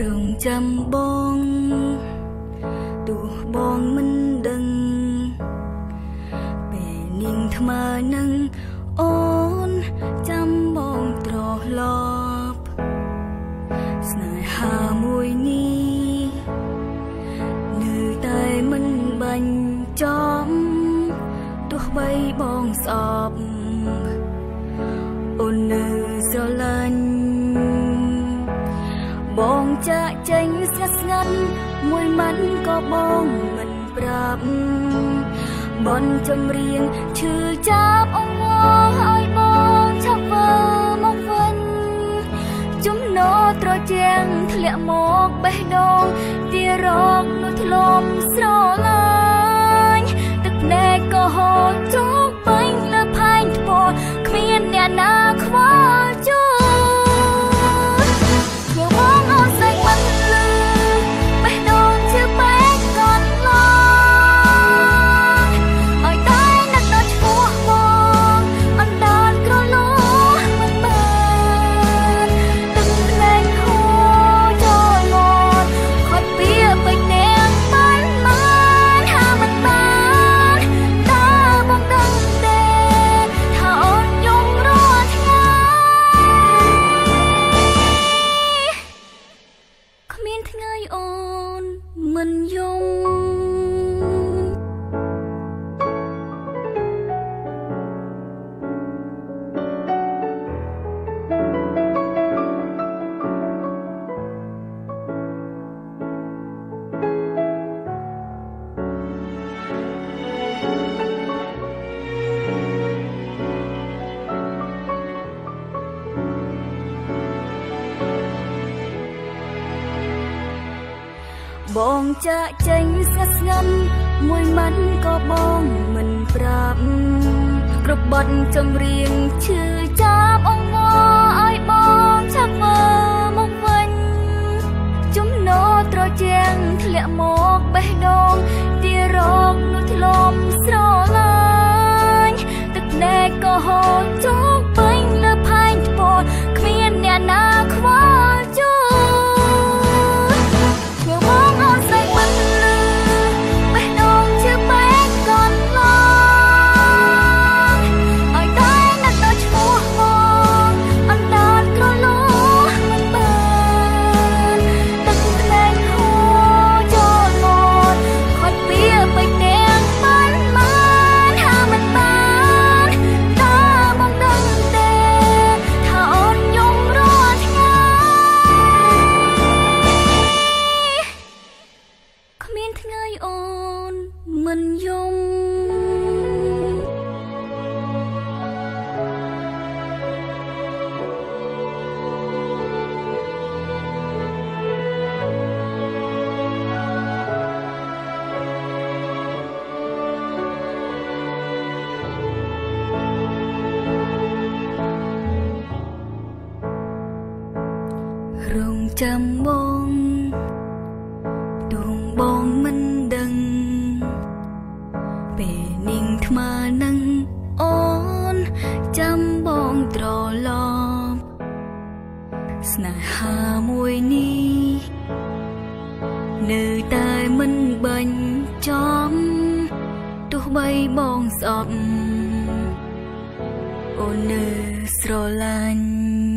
រងចាំបងទោះបងមិនដឹងពេលនាងថ្មើរនឹងអូនចាំបងត្រឡប់ស្នេហាមួយនេះនៅតែមិនបាញ់ចំទោះបីបងស្អប់អូននៅស្រឡាញ់បងចាក់ចេញស្ងាត់ស្ងាត់មួយម៉ាត់ក៏បងមិនប្រាប់បនចម្រៀងឈឺចាប់អង្វរឲ្យបងឆាប់វិលមកវិញចំណោត្រជាងធ្លាក់មកបេះដូងទីរកនោះធ្លុំស្រឡាញ់ទឹកភ្នែកក៏ហូរជោគពេញលើផែនថ្មគ្មានអ្នកណាខ្វល់ជួយបងចាក់ចេញស្ងាត់ស្ងាត់មួយម៉ាត់ក៏បងមិនប្រាប់គ្រប់បទចម្រៀងឈឺចាប់អង្វរឲ្យបងឆាប់វិលមកវិញចំណោត្រជាងធ្លាក់មកបេះដូងទីរកនោះធ្លុំស្រឡាញ់ទឹកភ្នែកក៏ហូរជោគពេញលើផែនថ្មគ្មានអ្នកណាខ្វល់ជួយរងចាំបងទោះបងមិនដឹងពេលនាងថ្មើរនឹងអូនចាំបងត្រឡប់ស្នេហាមួយនេះនៅតែមិនបាញ់ចំទោះបីបងស្អប់អូននៅស្រឡាញ់